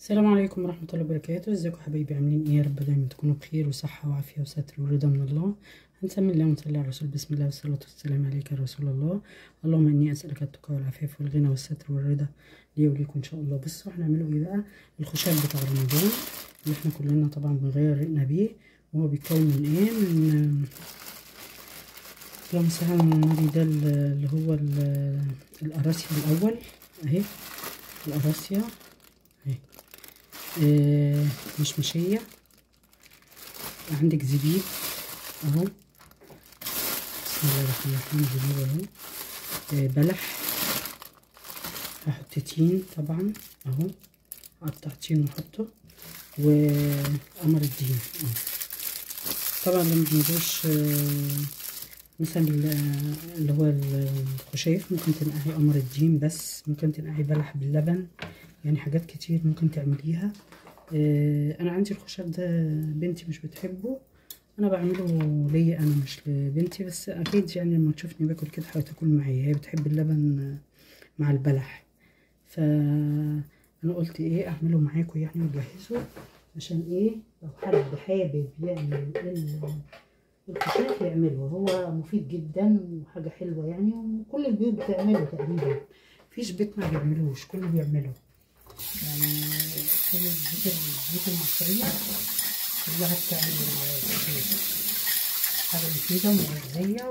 السلام عليكم ورحمة الله وبركاته. ازيكم حبايبي؟ عاملين ايه؟ يا رب دايما تكونوا بخير وصحة وعافية وستر ورضا من الله. هنسمي الله ونصلي على الرسول. بسم الله والصلاة والسلام عليك يا رسول الله. اللهم اني اسألك التقى والعفاف والغنى والستر والرضا لي وليكم ان شاء الله. بصوا هنعمله ايه بقى؟ الخشاف بتاع رمضان اللي احنا كلنا طبعا بنغير ريقنا بيه. وهو بيتكون من ايه؟ من اللهم صل على النبي. ده اللي هو القراصية الاول اهي، القراصية اهي، مشمشية، عندك زبيب اهو، بسم الله الرحمن الرحيم، زبيب اهو، بلح، هحط تين طبعا اهو، هقطع تين واحطه، وقمر الدين اهو. طبعا لما بنجوش مثلا اللي هو الخشاف ممكن تنقعي قمر الدين، بس ممكن تنقعي بلح باللبن، يعني حاجات كتير ممكن تعمليها. انا عندي الخشاف ده بنتي مش بتحبه، انا بعمله ليا انا مش لبنتي، بس اكيد يعني لما تشوفني باكل كده هتاكل معايا، هي بتحب اللبن مع البلح، فانا قلت ايه اعمله معاكم يعني واجهزه، عشان ايه لو حد حابب يعمل الخشاف يعمله. هو مفيد جدا وحاجه حلوه يعني، وكل البيوت بتعمله تقريبا، مفيش بيت ما بيعملوش، كله بيعمله يعني. كل البيوت المصريه كلها بتعمل الخشاف، حاجه مفيده ومغذيه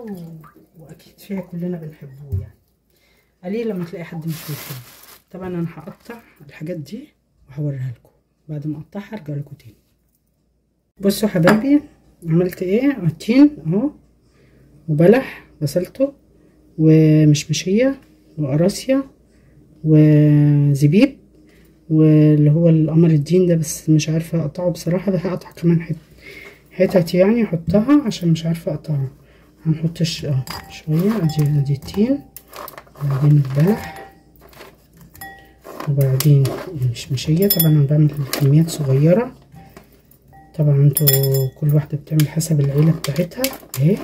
واكيد فيها كلنا بنحبه يعني، قليل لما تلاقي حد مش بيحبه. طبعا انا هقطع الحاجات دي وهوريها لكم، بعد ما اقطعها ارجع لكم تاني. بصوا حبايبي عملت ايه. عطين اهو، وبلح غسلته، ومشمشيه، وقراصية، وزبيب، واللي هو القمر الدين ده، بس مش عارفه اقطعه بصراحه، ده هقطع كمان حتت يعني احطها عشان مش عارفه اقطعها. هنحط شويه ادي التين، وبعدين البلح، وبعدين المشمشيه. طبعا انا بعمل كميات صغيره، طبعا انتوا كل واحده بتعمل حسب العيله بتاعتها اهي.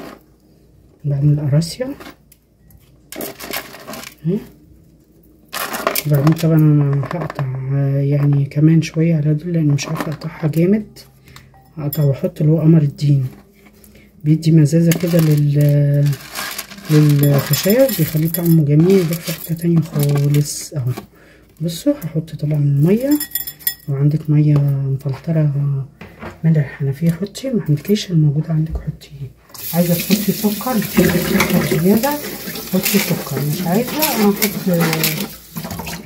بعمل القراصية اهي، وبعدين طبعا انا هقطع يعني كمان شويه على دول لان مش عارفه اقطعها جامد، هقطع واحط اللي هو قمر الدين، بيدي مزازه كده للخشاف، بيخليه طعمه جميل، يروح في حته تانية خالص اهو. بصوا هحط طبعا الميه، لو عندك ميه مفلتره من الحنفيه حطي، ما عندكيش الموجوده عندك حطي. عايزه تحطي سكر، بتحبي السكر زياده حطي سكر، مش عايزه انا هحط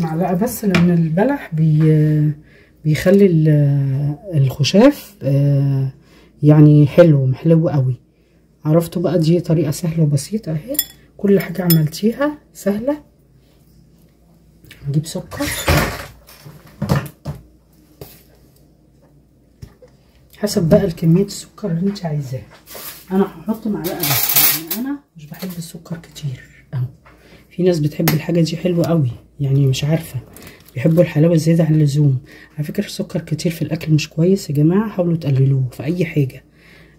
معلقه بس، لان البلح بيخلي الخشاف يعني حلو قوي. عرفتوا بقى دي طريقه سهله وبسيطه اهي، كل حاجه عملتيها سهله. نجيب سكر حسب بقى الكميه السكر اللي انت عايزاها، انا هحط معلقه بس لان انا مش بحب السكر كتير اهو. في ناس بتحب الحاجه دي حلوه قوي يعني، مش عارفه بيحبوا الحلاوه زياده عن اللزوم. على فكره السكر كتير في الاكل مش كويس يا جماعه، حاولوا تقللوه في اي حاجه،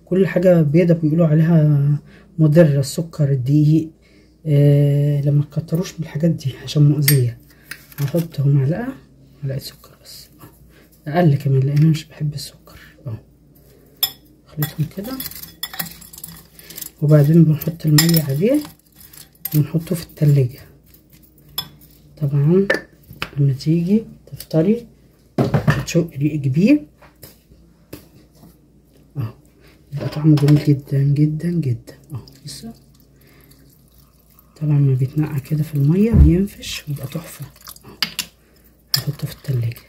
كل حاجه بيضه بيقولوا عليها مضره، السكر، الدقيق، لما تكتروش من الحاجات دي عشان مؤذيه. هحط اهو معلقه سكر بس، اقل كمان لان انا مش بحب السكر اهو. خليتهم كده، وبعدين بنحط الميه عليه ونحطه في التلاجة. طبعا لما تيجي تفطري تشقي ريق بيه اهو، يبقى طعمه جميل جدا جدا جدا اهو. بصوا طبعا ما بيتنقع كده في الميه بينفش ويبقى تحفه اهو. هحطه في التلاجة،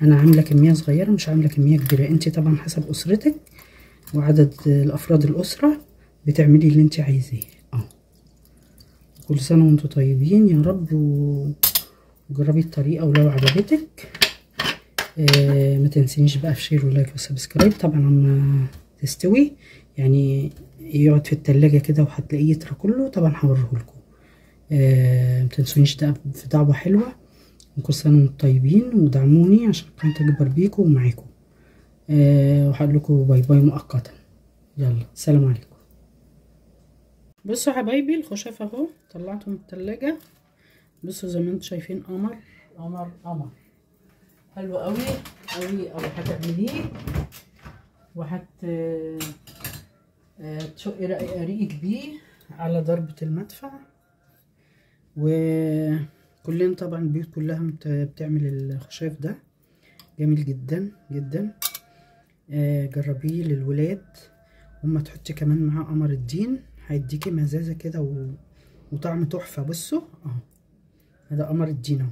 انا عامله كميه صغيره مش عامله كميه كبيره، انت طبعا حسب اسرتك وعدد الافراد الاسره بتعملي اللي انت عايزاه اهو. كل سنه وانتم طيبين يا رب، وجربي الطريقه، ولو عجبتك ما تنسينيش بقى في شير ولايك وسبسكرايب. طبعا لما تستوي يعني يقعد في التلاجة كده وهتلاقيه يطرى كله، طبعا هوريهولكم. ما تنسونيش ده في دعوة حلوة، وكل سنة وانتم طيبين، ودعموني عشان القناة تكبر بيكم ومعاكم. وهقول لكم باي باي مؤقتا، يلا سلام عليكم. بصوا حبايبي الخشاف اهو طلعته من التلاجة، بصوا زي ما انتم شايفين قمر قمر قمر حلو قوي قوي قوي هتعمليه، تشقي رقيقك بيه على ضربة المدفع. وكلنا طبعا البيوت كلها بتعمل الخشاف ده، جميل جدا جدا. جربيه للولاد، وما تحطي كمان معاه قمر الدين، هيديكي مزازه كده وطعم تحفه. بصوا اهو، ده قمر الدين اهو،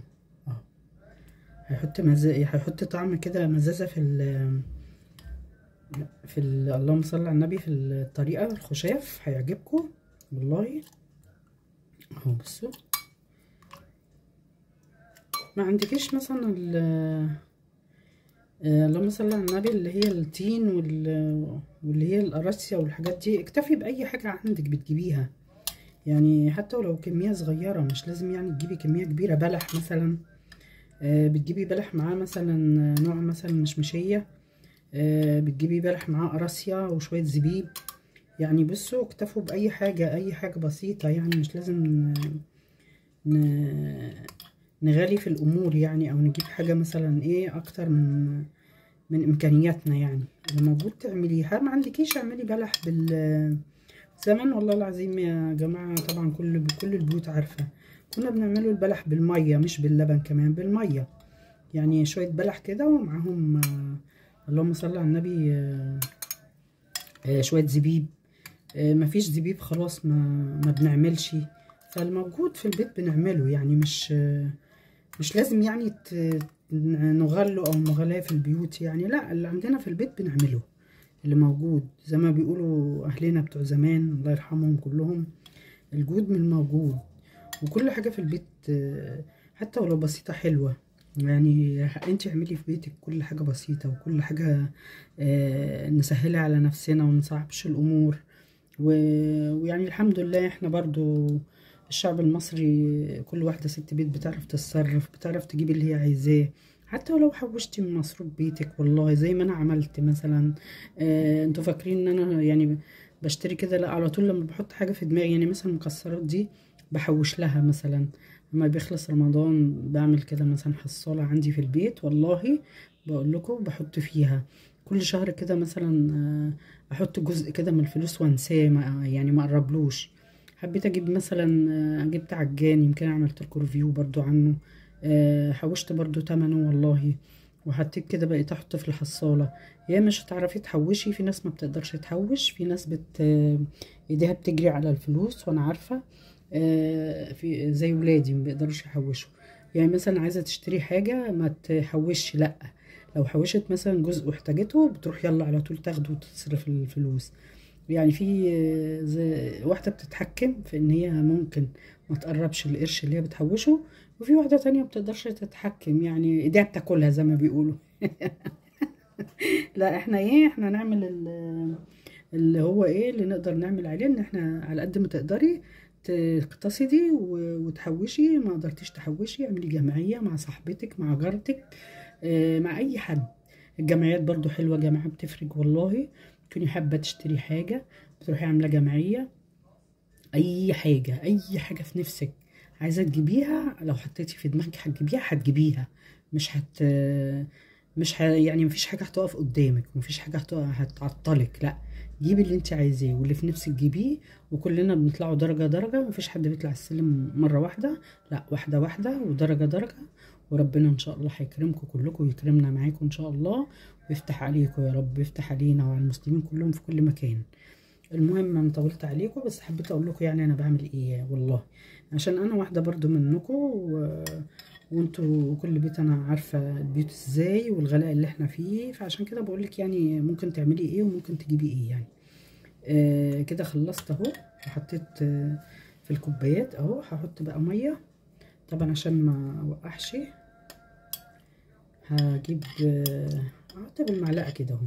هيحط طعم كده مزازه اللهم صل على النبي، في الطريقه الخشاف هيعجبكم والله اهو. بصوا، ما عندكيش مثلا اللهم صل على النبي اللي هي التين واللي هي القراصية والحاجات دي، اكتفي بأي حاجة عندك بتجيبيها يعني، حتى ولو كمية صغيرة، مش لازم يعني تجيبي كمية كبيرة. بلح مثلا، بتجيبي بلح معاه مثلا نوع مثلا مشمشية، بتجيبي بلح معاه قراصية وشوية زبيب يعني. بصوا، اكتفوا بأي حاجة، أي حاجة بسيطة يعني، مش لازم نغالي في الأمور يعني، أو نجيب حاجة مثلا ايه أكتر من امكانياتنا يعني. اللي موجود تعمليها، ما عندكيش اعملي بلح زمان والله العظيم يا جماعه. طبعا كل البيوت عارفه كنا بنعمله البلح بالميه، مش باللبن، كمان بالميه يعني. شويه بلح كده ومعاهم اللهم صل على النبي شويه زبيب. مفيش زبيب خلاص ما بنعملش، فالموجود في البيت بنعمله يعني. مش لازم يعني نغله او مغلاه في البيوت يعني، لا، اللي عندنا في البيت بنعمله، اللي موجود زي ما بيقولوا اهلنا بتوع زمان الله يرحمهم كلهم، الجود من الموجود. وكل حاجه في البيت حتى ولو بسيطه حلوه يعني. انت اعملي في بيتك كل حاجه بسيطه، وكل حاجه نسهلها على نفسنا ونصعبش الامور. ويعني الحمد لله احنا برضو الشعب المصري كل واحدة ست بيت بتعرف تتصرف، بتعرف تجيب اللي هي عايزاه، حتى ولو حوشتي من مصروف بيتك والله، زي ما انا عملت مثلا. انتوا فاكرين ان انا يعني بشتري كده؟ لا، على طول لما بحط حاجة في دماغي يعني، مثلا المكسرات دي بحوش لها مثلا. لما بيخلص رمضان بعمل كده مثلا حصالة عندي في البيت والله، بقول لكم بحط فيها كل شهر كده مثلا احط جزء كده من الفلوس وانساه، يعني ما اقربلوش. حبيت اجيب مثلا جبت عجان، يمكن عملت لكم ريفيو برضو عنه، حوشت برضو تمنه والله، وحطيت كده بقيت احط في الحصاله. يا مش هتعرفي تحوشي، في ناس ما بتقدرش تحوش، في ناس ايديها بتجري على الفلوس، وانا عارفه في زي ولادي ما بيقدروش يحوشوا يعني. مثلا عايزه تشتري حاجه ما تحوش، لا، لو حوشت مثلا جزء واحتاجته بتروح يلا على طول تاخده وتصرف الفلوس يعني. في زي واحدة بتتحكم في ان هي ممكن ما تقربش القرش اللي هي بتحوشه، وفي واحدة تانية ما بتقدرش تتحكم يعني، ايديها بتاكلها زي ما بيقولوا. لا، احنا نعمل اللي هو ايه اللي نقدر نعمل عليه، ان احنا على قد ما تقدري تقتصدي وتحوشي. ما قدرتيش تحوشي، اعملي جمعية مع صاحبتك، مع جارتك، مع اي حد. الجمعيات برضو حلوة يا جماعة، بتفرق والله. تكوني حابة تشتري حاجة بتروحي عاملة جمعية، اي حاجة اي حاجة في نفسك عايزة تجيبيها، لو حطيتي في دماغك هتجيبيها. مش هت مش ه... يعني مفيش حاجة هتقف قدامك، مفيش حاجة هتعطلك، لا، جيبي اللي انت عايزاه واللي في نفسك جيبيه. وكلنا بنطلعوا درجة درجة، مفيش حد بيطلع السلم مرة واحدة، لا، واحدة واحدة ودرجة درجة. وربنا ان شاء الله هيكرمكم كلكم ويكرمنا معاكم ان شاء الله، ويفتح عليكم يا رب، يفتح علينا وعلى المسلمين كلهم في كل مكان. المهم انا طولت عليكم، بس حبيت اقول لكم يعني انا بعمل ايه والله، عشان انا واحده برضو منكم وانتوا كل بيت انا عارفه البيوت ازاي والغلاء اللي احنا فيه، فعشان كده بقول لك يعني ممكن تعملي ايه وممكن تجيبي ايه يعني. كده خلصت اهو، وحطيت في الكوبايات اهو. هحط بقى ميه طبعا عشان ما اوقعش، هجيب احط بالمعلقه كده اهو.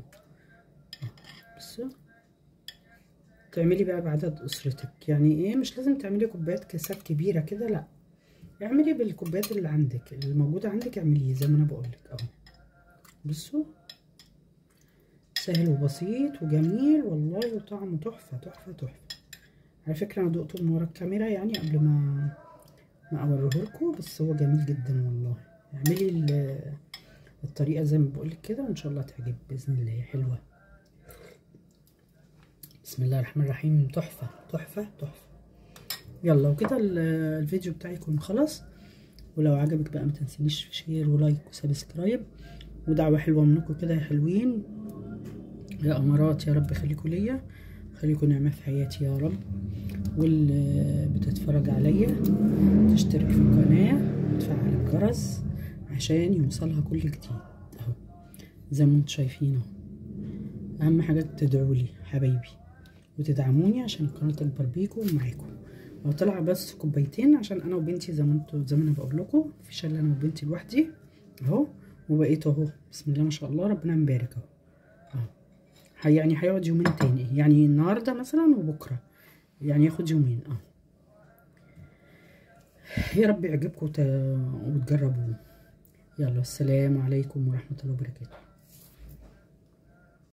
بصوا، تعملي بقى بعدد اسرتك يعني ايه، مش لازم تعملي كوبايات كاسات كبيره كده، لا، اعملي بالكوبايات اللي عندك اللي موجوده عندك، اعمليه زي ما انا بقولك اهو. بصوا، سهل وبسيط وجميل والله، وطعمه تحفه تحفه تحفه. على فكره انا دقته من ورا الكاميرا يعني قبل ما اوريهولكوا، بس هو جميل جدا والله. اعملي الطريقه زي ما بقولك كده، وان شاء الله تعجب باذن الله. حلوه. بسم الله الرحمن الرحيم. تحفه تحفه تحفه. يلا وكده الفيديو بتاعي يكون خلاص، ولو عجبك بقى ما تنسينيش في شير ولايك وسبسكرايب، ودعوه حلوه منكم كده يا حلوين يا امارات. يا رب خليكم ليا، خليكم نعمه في حياتي يا رب. واللي بتتفرج عليا تشترك في القناه وتفعل الجرس عشان يوصلها كل جديد اهو زي ما انتم شايفين اهو. اهم حاجه تدعوا لي حبايبي وتدعموني عشان القناه تكبر بيكم ومعاكم. لو طلع بس كوبايتين عشان انا وبنتي زي ما انا بقول لكم، مفيش الا انا وبنتي لوحدي اهو، وبقيت اهو بسم الله ما شاء الله ربنا مبارك اهو. يعني هيقعد يومين تاني، يعني النهارده مثلا وبكره، يعني ياخد يومين اهو. يا رب يعجبكم وتجربوه. يلا السلام عليكم ورحمه الله وبركاته.